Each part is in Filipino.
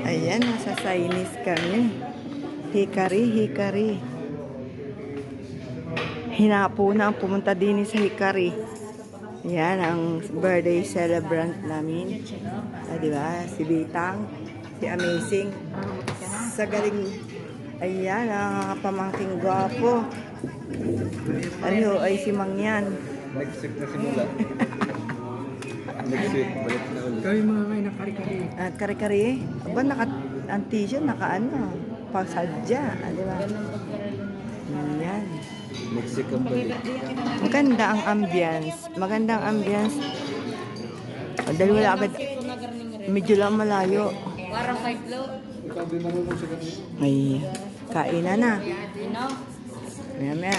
Ayan, nasa Chinese kami. Hikari. Hinapo na ang pumunta din sa Hikari. Yan ang birthday celebrant namin. Diba? Si Bitang, si Amazing. Sa galing, ayan, ang pamangking gwapo. Ano, ay si Mangyan. Nag-sick na simula. Nag-sick, balik na ulit. Kami mga kayo ng kari-kari. Kari-kari? Aba, naka-anti-siya, pasadya. Diba? Yan. Nag-sick ang balik. Maganda ang ambience. Dahil wala agad, medyo lang malayo. Parang 5 low. Ay, kainan na. Maya.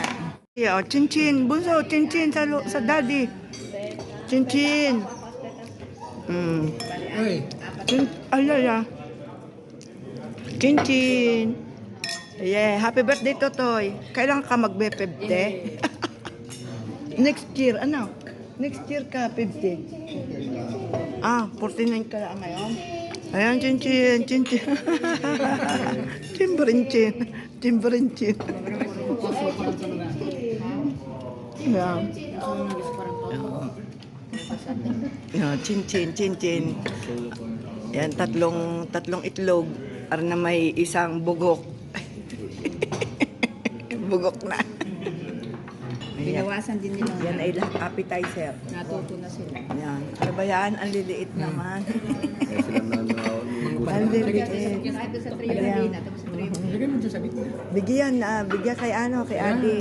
Yeah, chinchin. Bunso, chinchin sa daddy. Chinchin. Ay, Alala. Chinchin. Yeah, happy birthday, Totoy. Kailan ka magbe-50? Next year, ano? Next year ka, 50. 49 ka lang ngayon. Ayan, chinchin. Chimberinchin. Yeah. Yeah, chinchin. Yan, tatlong itlog. Para na may isang bugok. Bugok na. Binawasan din nila. Yan ay lahat appetizer. Natuto na sila. Yan. Ano ba yan? Ang liliit naman. Kaya sila nanonood. Ang liliit. Kahit sa trio na din. Tapos sa trio. lagay mo dyan sa bitna. Bigyan kay Ate.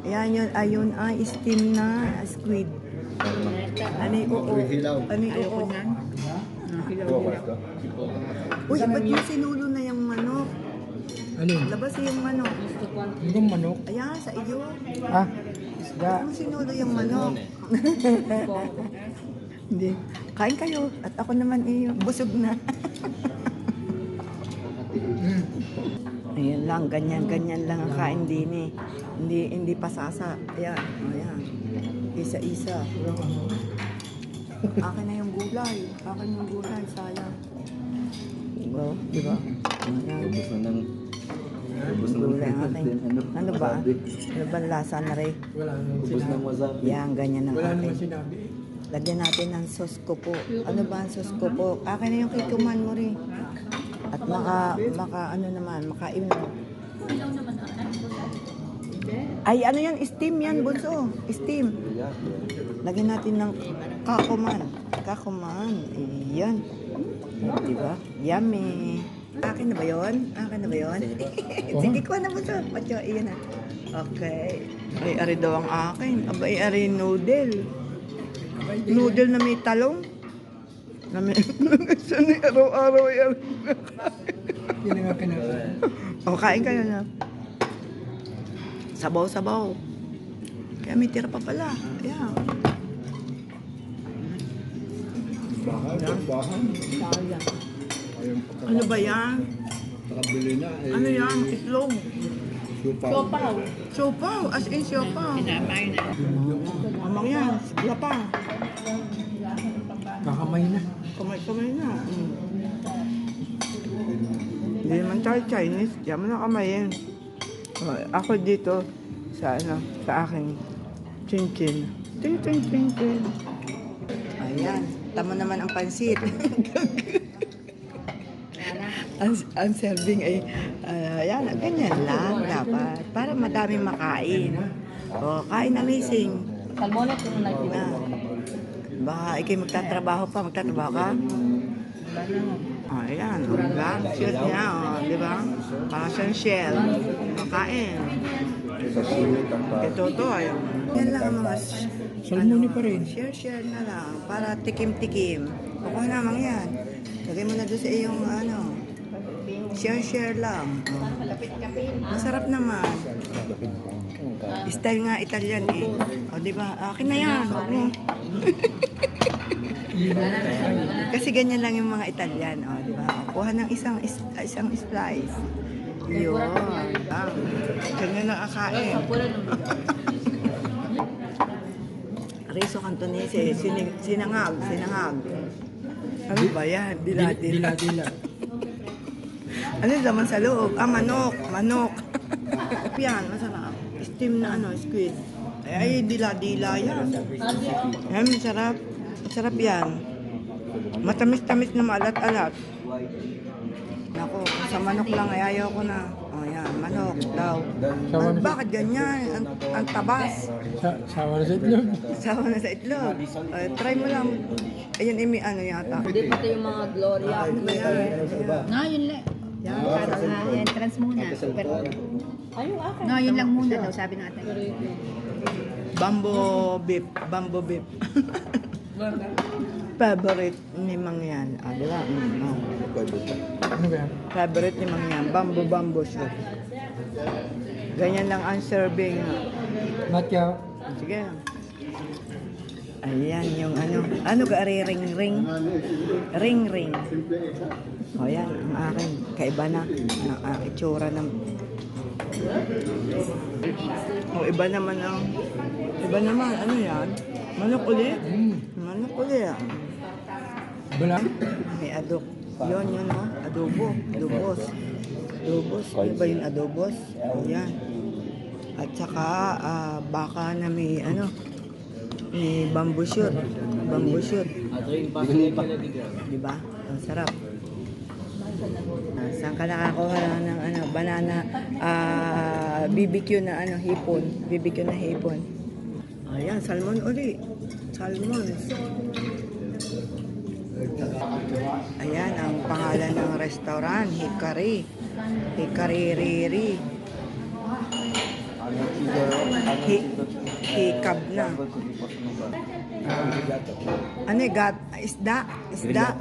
Yan yun. Ayun ay steam na squid. Ano yung uo? Hilaw. Ano yung uo? Uy, ba't yung sinulo na yung manok? Alin? Labas yung manok. Yung manok? Ayan, sa iyo. Isda. Yung sinulo yung manok. Hindi. Kain kayo. At ako naman busog na. Ayan lang, ganyan lang ang kain din eh. Hindi pasasa. Ayan. Isa-isa. Akin na yung gulay. Sayang. Diba? Ayan. Ubus na ng Gulay akin. Ano ba? Ano ba lasa na rin? Wala naman Ubus ng sinabi. wasabi. Yan, ganyan ang Wala naman akin. sinabi. Lagyan natin ng sauce ko po. Ano ba ang sauce ko po? Akin na yung kikuman mo rin. At makain mo. Ay, ano yan? Steam yan, bunso. Steam. Lagyan natin ng kakuman. Ayan. Diba? Yummy. Akin na ba yun? Sige, kuha na bunso. Macho, iyan na. Okay. Ay, ari daw ang akin. Abay, ari noodle. Noodle na may talong. Na may... Saan araw-araw yan? Yun ang akin na. O, kain ka na. Sabaw. Kaya may tira pa pala. Ayan. Sayang. Ano ba yan? Nakabili na. Ano yan? Itlog. Sopaw. Siopaw. As in siopaw. Pinamay na. Amang yan. Lapang. Kakamay na. Kamay na. Hindi naman tayo Chinese. Diyan mo na kamayin. Ako dito sa aking chinchin. Ting. Ayan. Tama naman ang pansit. ang serving ay ayan, ganyan lang dapat. Para madami makain. O, kain Amazing. Salmonat yung nagpipin. Baka ikay magtatrabaho ka? Ayan, lang. Shoot niya, di ba? Para siyang shell. Makain. Ito, ayaw. Yan lang ang mga Salmoni pa rin. share na lang. Para tikim-tikim. Kukuha naman yan. Lagay mo na doon sa iyong share lang. Masarap naman. Style nga Italian eh. O, di ba? Akin na yan. Huwag mo. Kasi ganyan lang yung mga Italian, di ba? Kuha ng isang slice. Yun. Ganyan na akain. Riso cantonese, sinangag. Ano ba yan? Dila-dila. Dila-dila. Ano yung laman sa loob? Ah, manok. Manok. Yan, masarap. Steam na ano, squid. Ay, dila-dila yan. Yan, masarap. Masarap yan. Matamis-tamis na maalat-alat. Nako, sa manok lang ay ayaw ko na. O yan, manok daw. Sawa na sa, Bakit ganyan? Ang tabas. sawa na sa itlog. Sawa na sa itlog. Try mo lang. Ayun, imi, ano yata. Hindi pati yung mga Gloria. No, yun lang. Yan, para entrance muna. Super. Ay, yung akin. No, yun lang muna daw, sabi natin. Bamboo beef. Bamboo beef. Favorite ni Mang yan. Ah, di ba? Oh. Ano ba yan? Favorite ni Mang yan. Bamboo soup. Ganyan lang ang serving. Matya. Sige. Ayan yung ano. Ano ka ring-ring? Ring-ring. O yan, ang akin. Kaiba na. Ang itsura ng... O iba naman ang... Iba naman. Ano yan? Manok ulit? Manok ulit ah. Bala? May adok. Yun, o. Adobo. Adobos. Adobos. Ano ba yung adobos? Ayan. At saka, baka na may, ano, may bamboo shoot. Bamboo shoot. Diba? Ang sarap. Saan ka nakakuha ng, ano, banana, BBQ na, ano, hipon. BBQ na hipon. Ayan, salmon uli. Salmon. Ayan, ang pangalan ng restaurant, Hikari. Hikari Riri. Hikab na. Ano eh, isda? Isda?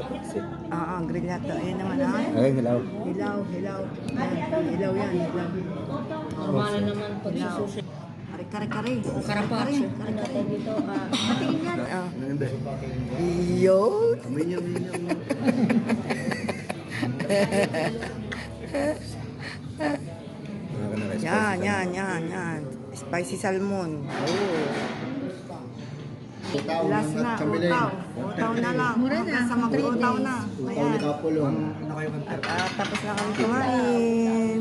Oo, grillato. Ayan naman ha. Ay, hello. Hilaw, hilaw. Ayan, hilaw yan, hilaw. Normal naman pag sususi. Kare-kare. Carpaccio. Kare-kare. Dito, Patingin yan. Yun. Yan. Spicy salmon. Oh. Last na, utaw. Utaw na lang. Hanggang sa mag-utaw na. Ayan. Tapos na kami kumain.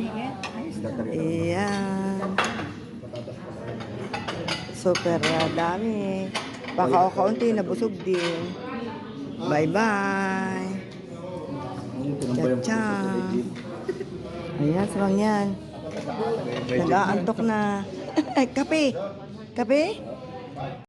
Ayan. Super dami. Baka o kaunti, nabusog din. Bye-bye. Cha-cha. Ayan, sarang yan. Nag-aantok na. Ay, kape. Kape?